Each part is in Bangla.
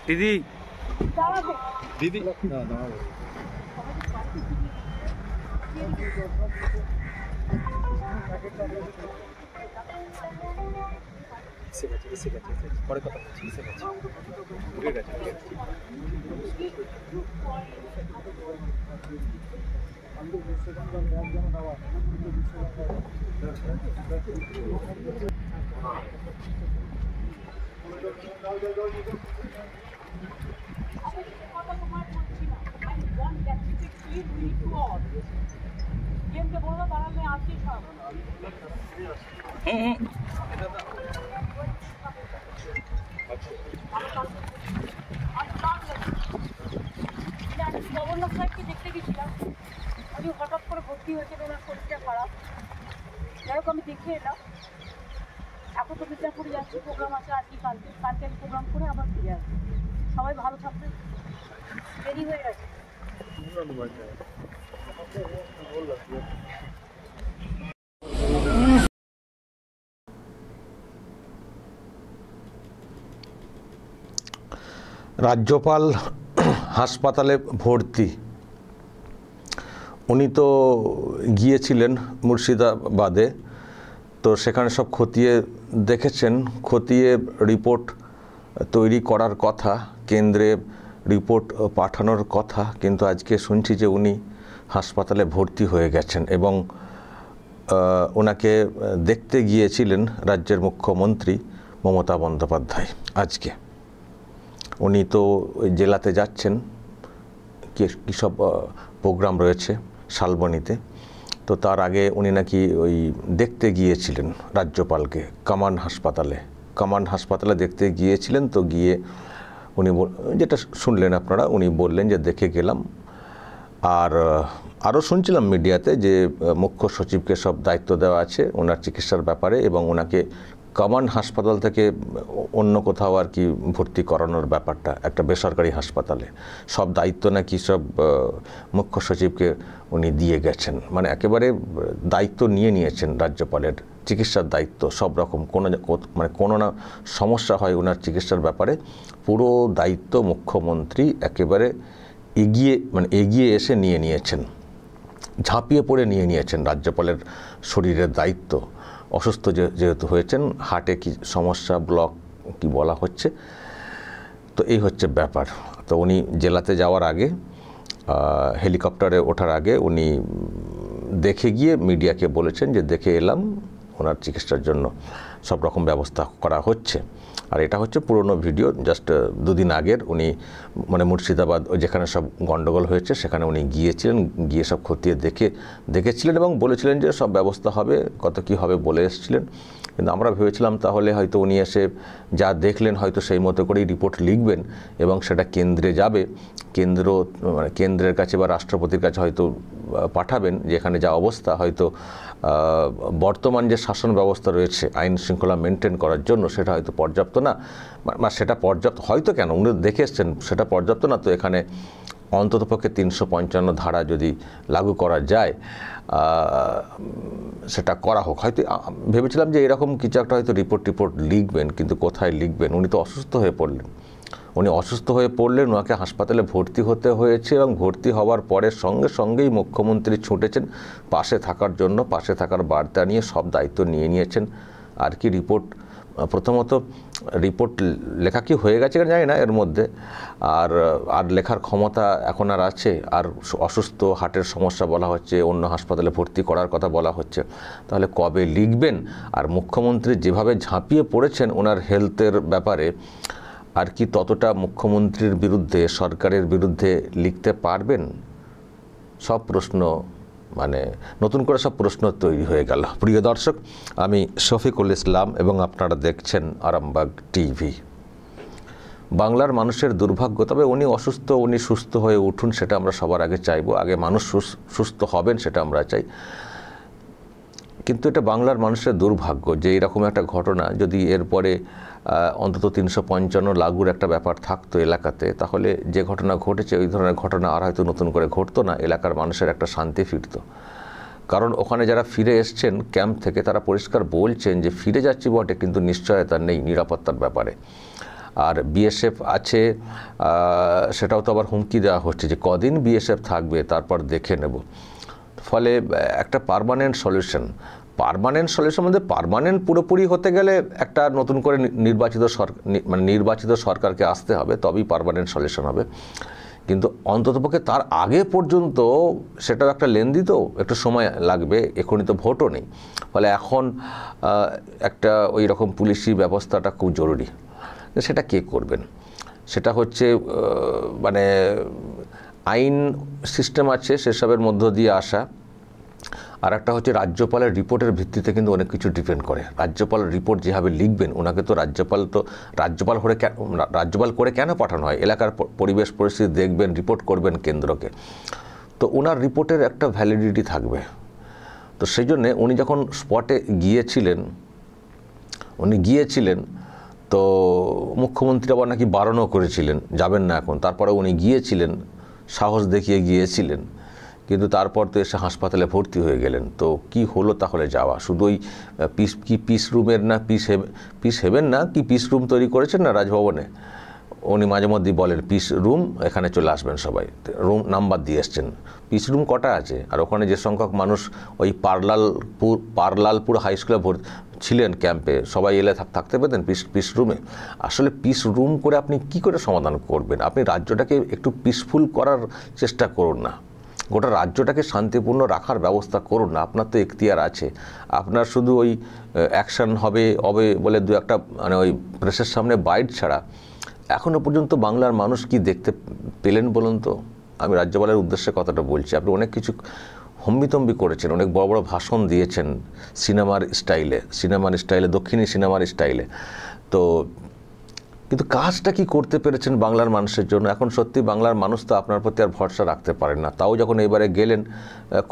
দিদি দিদি পরে কথা বলছি। গভর্নর সাহেবকে দেখতে গেছিলাম, উনি হঠাৎ করে ভর্তি হয়েছে, ওনার শরীরটা খারাপ। যাই হোক আমি দেখে এলাম। এখন তো মির্জাপুরে যাচ্ছি, প্রোগ্রাম আছে আজকে কালকে আমি প্রোগ্রাম করে আবার ফিরে আসবো। সবাই ভালো থাকবে, দেরি হয়ে গেছে। রাজ্যপাল হাসপাতালে ভর্তি, উনি তো গিয়েছিলেন মুর্শিদাবাদে, তো সেখানে সব খতিয়ে দেখেছেন, খতিয়ে রিপোর্ট তৈরি করার কথা, কেন্দ্রে রিপোর্ট পাঠানোর কথা, কিন্তু আজকে শুনছি যে উনি হাসপাতালে ভর্তি হয়ে গেছেন এবং ওনাকে দেখতে গিয়েছিলেন রাজ্যের মুখ্যমন্ত্রী মমতা বন্দ্যোপাধ্যায়। আজকে উনি তো ওই জেলাতে যাচ্ছেন, কী সব প্রোগ্রাম রয়েছে শালবনীতে, তো তার আগে উনি নাকি ওই দেখতে গিয়েছিলেন রাজ্যপালকে কামান্ড হাসপাতালে দেখতে গিয়েছিলেন। তো গিয়ে উনি যেটা শুনলেন আপনারা, উনি বললেন যে দেখে গেলাম। আর আরও শুনছিলাম মিডিয়াতে যে মুখ্য সচিবকে সব দায়িত্ব দেওয়া আছে ওনার চিকিৎসার ব্যাপারে এবং ওনাকে কামান্ড হাসপাতাল থেকে অন্য কোথাও আর কি ভর্তি করানোর ব্যাপারটা, একটা বেসরকারি হাসপাতালে সব দায়িত্ব নাকি সব মুখ্য সচিবকে উনি দিয়ে গেছেন। মানে একেবারে দায়িত্ব নিয়েছেন রাজ্যপালের চিকিৎসার দায়িত্ব সব রকম, কোনো না সমস্যা হয় ওনার চিকিৎসার ব্যাপারে পুরো দায়িত্ব মুখ্যমন্ত্রী একেবারে এগিয়ে এসে নিয়েছেন, ঝাঁপিয়ে পড়ে নিয়েছেন রাজ্যপালের শরীরের দায়িত্ব। অসুস্থ যেহেতু হয়েছেন, হার্টে কি সমস্যা, ব্লক কি বলা হচ্ছে, তো এই হচ্ছে ব্যাপার। তো উনি জেলাতে যাওয়ার আগে, হেলিকপ্টারে ওঠার আগে উনি দেখে গিয়ে মিডিয়াকে বলেছেন যে দেখে এলাম, ওনার চিকিৎসার জন্য সব রকম ব্যবস্থা করা হচ্ছে। আর এটা হচ্ছে পুরনো ভিডিও, জাস্ট দুদিন আগের। উনি মানে মুর্শিদাবাদ যেখানে সব গণ্ডগোল হয়েছে সেখানে উনি গিয়েছিলেন, গিয়ে সব খতিয়ে দেখেছিলেন এবং বলেছিলেন যে সব ব্যবস্থা হবে, কত কি হবে বলে এসেছিলেন। কিন্তু আমরা ভেবেছিলাম তাহলে হয়তো উনি এসে যা দেখলেন হয়তো সেই মতো করেই রিপোর্ট লিখবেন এবং সেটা কেন্দ্রে যাবে, কেন্দ্রের কাছে বা রাষ্ট্রপতির কাছে হয়তো পাঠাবেন, যেখানে যা অবস্থা হয়তো বর্তমান যে শাসন ব্যবস্থা রয়েছে আইন শৃঙ্খলা মেনটেন করার জন্য সেটা হয়তো পর্যাপ্ত না, বা সেটা পর্যাপ্ত হয়তো কেন উনি দেখে এসছেন সেটা পর্যাপ্ত না, তো এখানে অন্ততপক্ষে 355 ধারা যদি লাগু করা যায় সেটা করা হোক। হয়তো ভেবেছিলাম যে এরকম কিছু একটা হয়তো রিপোর্ট লিখবেন, কিন্তু কোথায় লিখবেন? উনি তো অসুস্থ হয়ে পড়লেন, ওনাকে হাসপাতালে ভর্তি হতে হয়েছে এবং ভর্তি হওয়ার পরে সঙ্গেই মুখ্যমন্ত্রী ছুটেছেন পাশে থাকার জন্য, পাশে থাকার বার্তা নিয়ে সব দায়িত্ব নিয়েছেন আর কি। প্রথমত রিপোর্ট লেখা কি হয়ে গেছে জানি না এর মধ্যে, আর লেখার ক্ষমতা এখন আর আছে? আর অসুস্থ, হার্টের সমস্যা বলা হচ্ছে, অন্য হাসপাতালে ভর্তি করার কথা বলা হচ্ছে, তাহলে কবে লিখবেন? আর মুখ্যমন্ত্রী যেভাবে ঝাঁপিয়ে পড়েছেন ওনার হেলথের ব্যাপারে, আর কি ততটা মুখ্যমন্ত্রীর বিরুদ্ধে, সরকারের বিরুদ্ধে লিখতে পারবেন? সব প্রশ্ন, মানে নতুন করে সব প্রশ্ন তৈরি হয়ে গেল। প্রিয় দর্শক, আমি শফিকুল ইসলাম এবং আপনারা দেখছেন আরামবাগ টিভি। বাংলার মানুষের দুর্ভাগ্য, তবে উনি অসুস্থ, উনি সুস্থ হয়ে উঠুন সেটা আমরা সবার আগে চাইবো, আগে মানুষ সুস্থ হবেন সেটা আমরা চাই। কিন্তু এটা বাংলার মানুষের দুর্ভাগ্য যে এরকম একটা ঘটনা যদি এরপরে অন্তত 355 লাগুর একটা ব্যাপার থাকতো এলাকাতে, তাহলে যে ঘটনা ঘটেছে ওই ধরনের ঘটনা আর হয়তো নতুন করে ঘটতো না, এলাকার মানুষের একটা শান্তি ফিরত। কারণ ওখানে যারা ফিরে এসছেন ক্যাম্প থেকে তারা পরিষ্কার বলছেন যে ফিরে যাচ্ছি বটে, কিন্তু নিশ্চয়তা নেই নিরাপত্তার ব্যাপারে। আর বিএসএফ আছে, সেটাও তো আবার হুমকি দেওয়া হচ্ছে যে কদিন বিএসএফ থাকবে তারপর দেখে নেব। ফলে একটা পার্মানেন্ট সলিউশন মধ্যে পার্মানেন্ট পুরোপুরি হতে গেলে একটা নতুন করে নির্বাচিত সরকারকে আসতে হবে, তবেই পার্মানেন্ট সলিউশন হবে। কিন্তু অন্ততপক্ষে তার আগে পর্যন্ত সেটাও একটা লেন্দি, তো একটু সময় লাগবে, এখনই তো ভোটও নেই। ফলে এখন একটা ওই রকম পুলিশি ব্যবস্থাটা খুব জরুরি। সেটা কে করবেন? সেটা হচ্ছে মানে আইন সিস্টেম আছে সেসবের মধ্য দিয়ে আসা। আর একটা হচ্ছে রাজ্যপালের রিপোর্টের ভিত্তিতে কিন্তু অনেক কিছু ডিপেন্ড করে। রাজ্যপাল রিপোর্ট যেভাবে লিখবেন, ওনাকে তো রাজ্যপাল করে কেন পাঠানো হয়? এলাকার পরিবেশ পরিস্থিতি দেখবেন, রিপোর্ট করবেন কেন্দ্রকে, তো ওনার রিপোর্টের একটা ভ্যালিডিটি থাকবে। তো সেই জন্যে উনি যখন স্পটে গিয়েছিলেন তো মুখ্যমন্ত্রী আবার নাকি বারণও করেছিলেন যাবেন না এখন, তারপরে উনি গিয়েছিলেন, সাহস দেখিয়ে গিয়েছিলেন, কিন্তু তারপর তো এসে হাসপাতালে ভর্তি হয়ে গেলেন। তো কি হলো তাহলে যাওয়া? শুধু ওই পিস রুমের না পিস হেভেন না কি পিস রুম তৈরি করেছেন না রাজভবনে, উনি মাঝে মধ্যেই বলেন পিস রুম, এখানে চলে আসবেন সবাই, রুম নাম্বার দিয়ে এসছেন। পিস রুম কটা আছে? আর ওখানে যে সংখ্যক মানুষ ওই পারলালপুর হাই স্কুলে ছিলেন ক্যাম্পে, সবাই এলে থাকতে পেতেন পিস রুমে? আসলে পিস রুম করে আপনি কি করে সমাধান করবেন? আপনি রাজ্যটাকে একটু পিসফুল করার চেষ্টা করুন না, গোটা রাজ্যটাকে শান্তিপূর্ণ রাখার ব্যবস্থা করুন না। আপনার তো এখতিয়ার আছে, আপনার শুধু ওই অ্যাকশন হবে বলে দু একটা মানে ওই প্রেসের সামনে বাইট ছাড়া এখনও পর্যন্ত বাংলার মানুষ কি দেখতে পেলেন বলুন তো? আমি রাজ্যপালের উদ্দেশ্যে কথাটা বলছি। আপনি অনেক কিছু হম্বিতম্বি করেছেন, অনেক বড় বড় ভাষণ দিয়েছেন সিনেমার স্টাইলে, দক্ষিণী সিনেমার স্টাইলে, তো কিন্তু কাজটা কি করতে পেরেছেন বাংলার মানুষের জন্য? এখন সত্যি বাংলার মানুষ তো আপনার প্রতি আর ভরসা রাখতে পারেন না। তাও যখন এবারে গেলেন,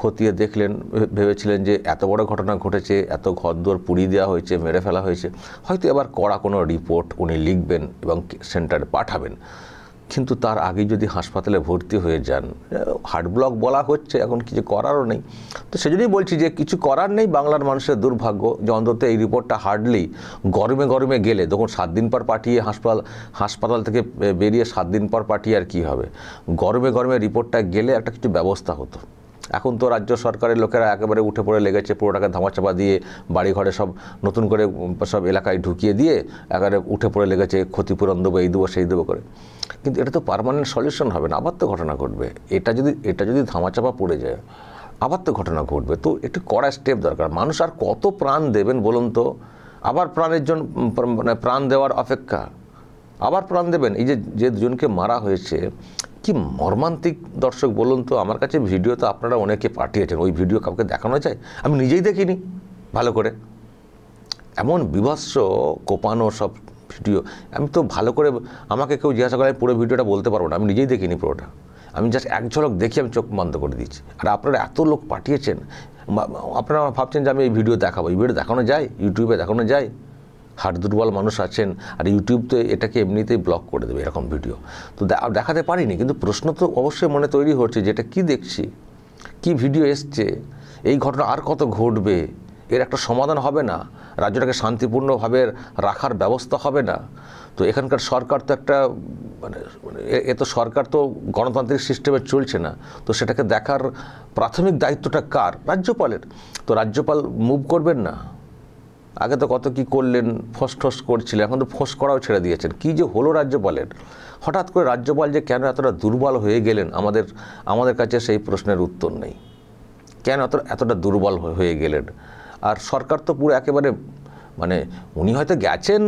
খতিয়ে দেখলেন, ভেবেছিলেন যে এত বড় ঘটনা ঘটেছে, এত ঘরদোর পুড়িয়ে দেওয়া হয়েছে, মেরে ফেলা হয়েছে, হয়তো এবার কড়া কোনো রিপোর্ট উনি লিখবেন এবং সেন্টারে পাঠাবেন। কিন্তু তার আগে যদি হাসপাতালে ভর্তি হয়ে যান, হার্ট ব্লক বলা হচ্ছে, এখন কিছু করারও নেই। তো সেজন্যই বলছি যে কিছু করার নেই, বাংলার মানুষের দুর্ভাগ্য যে অন্তত এই রিপোর্টটা হার্ডলি গরমে গেলে, তখন 7 দিন পর পাঠিয়ে হাসপাতাল থেকে বেরিয়ে 7 দিন পর পাঠিয়ে আর কী হবে? গরমে রিপোর্টটা গেলে একটা কিছু ব্যবস্থা হতো। এখন তো রাজ্য সরকারের লোকেরা একেবারে উঠে পড়ে লেগেছে, পুরোটাকে ধামাচাপা দিয়ে বাড়িঘরে সব নতুন করে সব এলাকায় ঢুকিয়ে দিয়ে একেবারে উঠে পড়ে লেগেছে, ক্ষতিপূরণ দেবো, এই দেবো সেই দেবো করে। কিন্তু এটা তো পার্মানেন্ট সলিউশন হবে না, আবার তো ঘটনা ঘটবে। এটা যদি ধামাচাপা পড়ে যায়, আবার তো ঘটনা ঘটবে। তো একটু কড়া স্টেপ দরকার। মানুষ আর কত প্রাণ দেবেন বলুন তো? আবার প্রাণের জন্য মানে প্রাণ দেওয়ার অপেক্ষা, আবার প্রাণ দেবেন? এই যে দুজনকে মারা হয়েছে, কি মর্মান্তিক দর্শক বলুন তো। আমার কাছে ভিডিও তো আপনারা অনেকে পাঠিয়েছেন, ওই ভিডিও কাউকে দেখানো যায়? আমি নিজেই দেখিনি ভালো করে, এমন বিভৎস কোপানো সব ভিডিও। আমি তো ভালো করে, আমাকে কেউ জিজ্ঞাসা করে পুরো ভিডিওটা বলতে পারবো না, আমি নিজেই দেখিনি পুরোটা। আমি জাস্ট এক ঝলক দেখি আমি চোখ বন্ধ করে দিচ্ছি। আর আপনারা এত লোক পাঠিয়েছেন, আপনারা ভাবছেন যে আমি এই ভিডিও দেখাবো। এই ভিডিও দেখানো যায়? ইউটিউবে দেখানো যায়? হার্ট দুর্বল মানুষ আছেন, আর ইউটিউব তো এটাকে এমনিতেই ব্লক করে দেবে এরকম ভিডিও। তো দেখাতে পারিনি, কিন্তু প্রশ্ন তো অবশ্যই মনে তৈরি হচ্ছে যে এটা কী দেখছি, কি ভিডিও এসছে, এই ঘটনা আর কত ঘটবে, এর একটা সমাধান হবে না, রাজ্যটাকে শান্তিপূর্ণভাবে রাখার ব্যবস্থা হবে না। তো এখানকার সরকার তো একটা মানে এ তো সরকার তো গণতান্ত্রিক সিস্টেমে চলছে না, তো সেটাকে দেখার প্রাথমিক দায়িত্বটা কার? রাজ্যপালের। তো রাজ্যপাল মুভ করবেন না? আগে তো কত কি করলেন, ফোঁস করছিলেন, এখন তো ফোঁস করাও ছেড়ে দিয়েছেন। কি যে হলো রাজ্যপালের? হঠাৎ করে রাজ্যপাল যে কেন এতটা দুর্বল হয়ে গেলেন, আমাদের কাছে সেই প্রশ্নের উত্তর নেই। কেন এতটা দুর্বল হয়ে গেলেন? আর সরকার তো পুরো একেবারে মানে উনি হয়তো গেছেন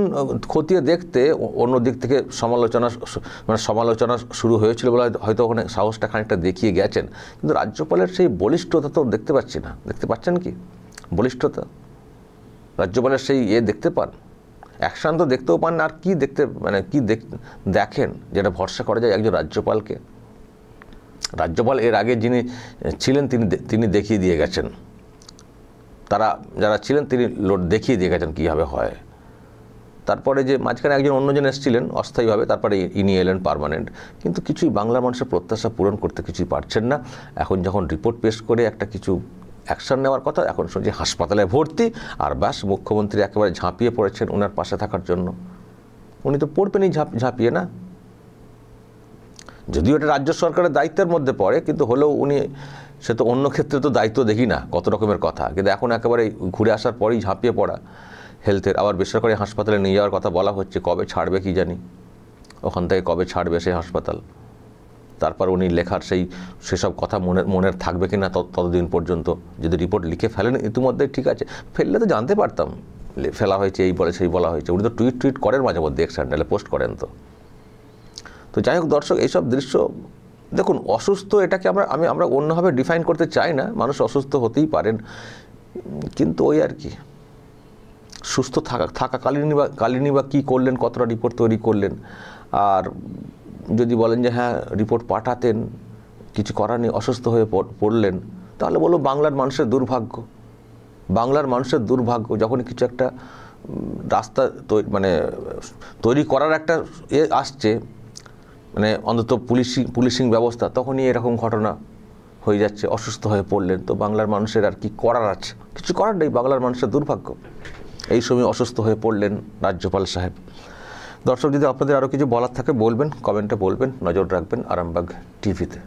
খতিয়ে দেখতে, অন্য দিক থেকে সমালোচনা শুরু হয়েছিল বলে হয়তো ওখানে সাহসটা খানিকটা দেখিয়ে গেছেন, কিন্তু রাজ্যপালের সেই বলিষ্ঠতা তো দেখতে পাচ্ছি না। দেখতে পাচ্ছেন কি বলিষ্ঠতা? রাজ্যপালের সেই দেখতে পান? অ্যাকশন তো দেখতেও পান না। আর কি দেখতে মানে কি দেখেন যেটা ভরসা করা যায় একজন রাজ্যপালকে? রাজ্যপাল এর আগে যিনি ছিলেন তিনি দেখিয়ে দিয়ে গেছেন, তারা যারা ছিলেন তিনি দেখিয়ে দিয়ে গেছেন কীভাবে হয়। তারপরে যে মাঝখানে একজন অন্যজন এসেছিলেন অস্থায়ীভাবে, তারপরে ইনি এলেন পার্মানেন্ট, কিন্তু কিছুই বাংলার মানুষের প্রত্যাশা পূরণ করতে কিছুই পারছেন না। এখন যখন রিপোর্ট পেশ করে একটা কিছু অ্যাকশন নেওয়ার কথা, এখন শুনছি হাসপাতালে ভর্তি, আর ব্যাস মুখ্যমন্ত্রী একেবারে ঝাঁপিয়ে পড়েছেন ওনার পাশে থাকার জন্য। উনি তো পড়বেনই ঝাঁপিয়ে না। যদিও এটা রাজ্য সরকারের দায়িত্বের মধ্যে পড়ে, কিন্তু হলেও উনি সে তো অন্য ক্ষেত্রে তো দায়িত্ব দেখি না কত রকমের কথা, কিন্তু এখন একেবারে ঘুরে আসার পরেই ঝাঁপিয়ে পড়া হেলথের। আবার বেসরকারি হাসপাতালে নিয়ে যাওয়ার কথা বলা হচ্ছে, কবে ছাড়বে কি জানি, ওখান থেকে কবে ছাড়বে সেই হাসপাতাল। তারপর উনি লেখার সেসব কথা মনের থাকবে কি না ততদিন পর্যন্ত। যদি রিপোর্ট লিখে ফেলেন ইতিমধ্যে ঠিক আছে, ফেললে তো জানতে পারতাম ফেলা হয়েছে, এই বলে সেই বলা হয়েছে। উনি তো টুইট করেন মাঝে মধ্যে, এক্স হ্যান্ডেলে পোস্ট করেন। তো যাই হোক দর্শক, এইসব দৃশ্য দেখুন, অসুস্থ এটাকে আমরা অন্যভাবে ডিফাইন করতে চাই না, মানুষ অসুস্থ হতেই পারেন, কিন্তু ওই আর কি, সুস্থ থাকাকালীনই বা কী করলেন, কতটা রিপোর্ট তৈরি করলেন। আর যদি বলেন যে হ্যাঁ রিপোর্ট পাঠাতেন, কিছু করার নেই, অসুস্থ হয়ে পড়লেন, তাহলে বলবো বাংলার মানুষের দুর্ভাগ্য। বাংলার মানুষের দুর্ভাগ্য, যখনই কিছু একটা রাস্তা তৈরি করার একটা আসছে, মানে অন্তত পুলিশিং ব্যবস্থা, তখনই এরকম ঘটনা হয়ে যাচ্ছে, অসুস্থ হয়ে পড়লেন। তো বাংলার মানুষের আর কি করার আছে? কিছু করার নেই, বাংলার মানুষের দুর্ভাগ্য। এই সময় অসুস্থ হয়ে পড়লেন রাজ্যপাল সাহেব। দর্শক, যদি আপনাদের আরও কিছু বলার থাকে বলবেন, কমেন্টে বলবেন, নজর রাখবেন আরামবাগ টিভিতে।